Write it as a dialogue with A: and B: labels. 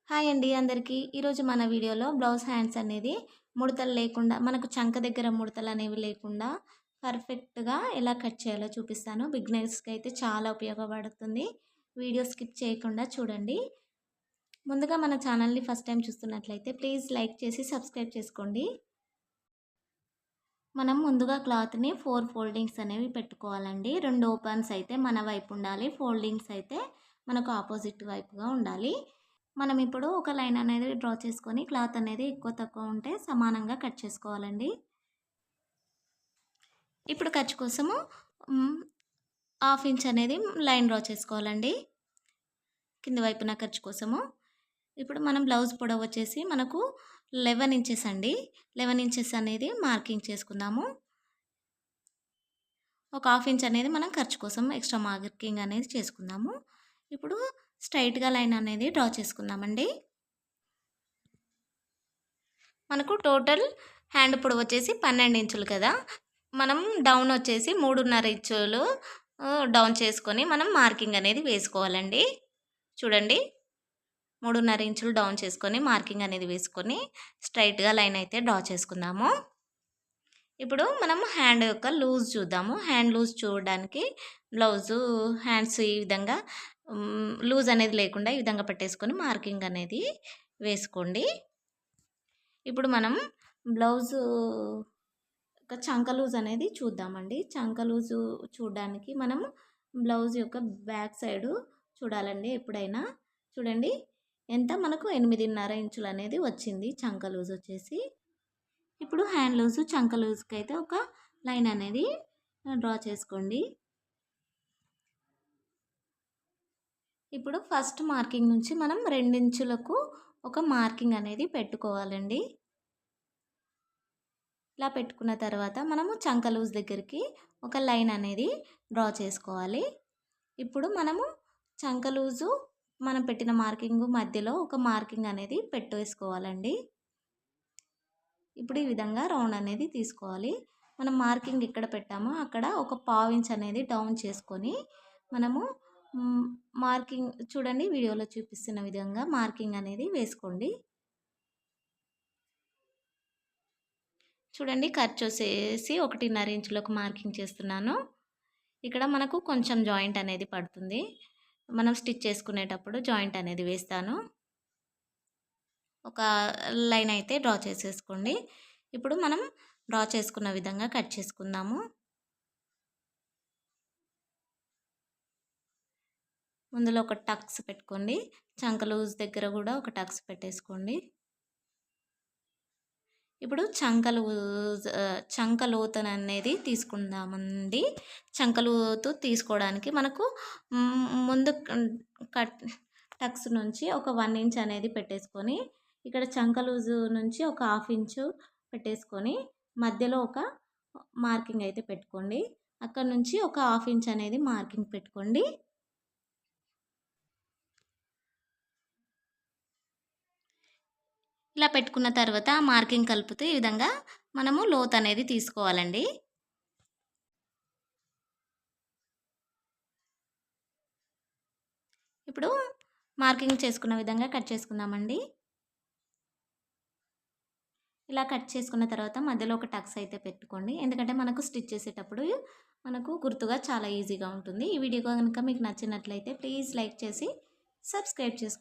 A: Hi అండి అందరికీ. ఈరోజు మన వీడియోలో బ్లౌజ్ హ్యాండ్స్ అనేది ముడతలు లేకుండా మనకు చంక దగ్గర ముడతలు అనేవి లేకుండా పర్ఫెక్ట్‌గా ఎలా కట్ చేయాలో చూపిస్తాను. బిగినర్స్‌కి అయితే చాలా ఉపయోగపడుతుంది. వీడియో స్కిప్ చేయకుండా చూడండి. ముందుగా మన ఛానల్‌ని ఫస్ట్ టైం చూస్తున్నట్లయితే ప్లీజ్ లైక్ చేసి సబ్స్క్రైబ్ చేసుకోండి. మనం ముందుగా క్లాత్‌ని 4 ఫోల్డింగ్స్ అనేవి పెట్టుకోవాలండి. 2 ఓపెన్స్ అయితే మన వైపు ఉండాలి. ఫోల్డింగ్స్ అయితే మనకు ఆపోజిట్ వైపుగా ఉండాలి. మనం ఇప్పుడు ఒక లైన్ అనేది డ్రా చేసుకొని క్లాత్ అనేది ఎక్కువ తక్కువ ఉంటే సమానంగా కట్ చేసుకోవాలండి. ఇప్పుడు ఖర్చు కోసము హ్మ్, హాఫ్ ఇంచ్ అనేది లైన్ డ్రా చేసుకోవాలండి కింది వైపున ఖర్చు కోసము. ఇప్పుడు మనం బ్లౌజ్ పొడవు వచ్చేసి మనకు 11 ఇంచెస్ అండి. 11 ఇంచెస్ అనేది మార్కింగ్ చేసుకుందాము. ఒక హాఫ్ ఇంచ్ అనేది మనం ఖర్చు కోసం ఎక్స్ట్రా మార్కింగ్ అనేది చేసుకుందాము. ఇప్పుడు స్ట్రైట్‌గా లైన్ అనేది డ్రా చేసుకుందామండి. మనకు టోటల్ హ్యాండ్ పొడవు వచ్చేసి 12 ఇంచులు కదా! మనం డౌన్ వచ్చేసి 3.5 ఇంచులు డౌన్ చేసుకొని మనం మార్కింగ్ అనేది వేసుకోవాలండి. చూడండి 3.5 ఇంచులు డౌన్ చేసుకొని మార్కింగ్ అనేది వేసుకొని స్ట్రైట్‌గా లైన్ అయితే డ్రా చేసుకుందాము. ఇప్పుడు మనం హ్యాండ్ యొక్క లూజ్ చూద్దాము. హ్యాండ్ లూజ్ చూడడానికి బ్లౌజు హ్యాండ్స్ ఈ విధంగా లూజ్ అనేది లేకుండా ఈ విధంగా పెట్టేసుకొని మార్కింగ్ అనేది వేసుకోండి. ఇప్పుడు మనం బ్లౌజు ఒక చంక లూజ్ అనేది చూద్దామండి. చంక లూజు చూడడానికి మనం బ్లౌజ్ యొక్క బ్యాక్ సైడు చూడాలండి ఎప్పుడైనా. చూడండి ఎంత మనకు 8.5 ఇంచులు అనేది వచ్చింది చంక లూజ్ వచ్చేసి. ఇప్పుడు హ్యాండ్ లూజు చంక లూజ్కి అయితే ఒక లైన్ అనేది డ్రా చేసుకోండి. ఇప్పుడు ఫస్ట్ మార్కింగ్ నుంచి మనం 2 ఇంచులకు ఒక మార్కింగ్ అనేది పెట్టుకోవాలండి. ఇలా పెట్టుకున్న తర్వాత మనము చంక లూజ్ దగ్గరికి ఒక లైన్ అనేది డ్రా చేసుకోవాలి. ఇప్పుడు మనము చంక లూజు మనం పెట్టిన మార్కింగ్ మధ్యలో ఒక మార్కింగ్ అనేది పెట్టేసుకోవాలండి. ఇప్పుడు ఈ విధంగా రౌండ్ అనేది తీసుకోవాలి. మనం మార్కింగ్ ఎక్కడ పెట్టామో అక్కడ ఒక పావు ఇంచ్ అనేది డౌన్ చేసుకొని మనము మార్కింగ్ చూడండి వీడియోలో చూపిస్తున్న విధంగా మార్కింగ్ అనేది వేసుకోండి. చూడండి ఖర్చు వచ్చేసి 1.5 ఇంచులకు మార్కింగ్ చేస్తున్నాను. ఇక్కడ మనకు కొంచెం జాయింట్ అనేది పడుతుంది. మనం స్టిచ్ చేసుకునేటప్పుడు జాయింట్ అనేది వేస్తాను. ఒక లైన్ అయితే డ్రా చేసేసుకోండి. ఇప్పుడు మనం డ్రా చేసుకున్న విధంగా కట్ చేసుకుందాము. ముందులో ఒక టక్స్ పెట్టుకోండి. చంక లూజ్ దగ్గర కూడా ఒక టక్స్ పెట్టేసుకోండి. ఇప్పుడు చంక లోతు అనేది తీసుకుందామండి. చంక లోతు తీసుకోవడానికి మనకు ముందు టక్స్ నుంచి ఒక 1 ఇంచ్ అనేది పెట్టేసుకొని ఇక్కడ చంక లూజు నుంచి ఒక హాఫ్ ఇంచు పెట్టేసుకొని మధ్యలో ఒక మార్కింగ్ అయితే పెట్టుకోండి. అక్కడ నుంచి ఒక హాఫ్ ఇంచ్ అనేది మార్కింగ్ పెట్టుకోండి. ఇలా పెట్టుకున్న తర్వాత మార్కింగ్ కలుపుతూ ఈ విధంగా మనము లోత్ అనేది తీసుకోవాలండి. ఇప్పుడు మార్కింగ్ చేసుకున్న విధంగా కట్ చేసుకుందామండి. ఇలా కట్ చేసుకున్న తర్వాత మధ్యలో ఒక టక్స్ అయితే పెట్టుకోండి. ఎందుకంటే మనకు స్టిచ్ చేసేటప్పుడు మనకు గుర్తుగా చాలా ఈజీగా ఉంటుంది. ఈ వీడియో కనుక మీకు నచ్చినట్లయితే ప్లీజ్ లైక్ చేసి సబ్స్క్రైబ్ చేసుకోండి.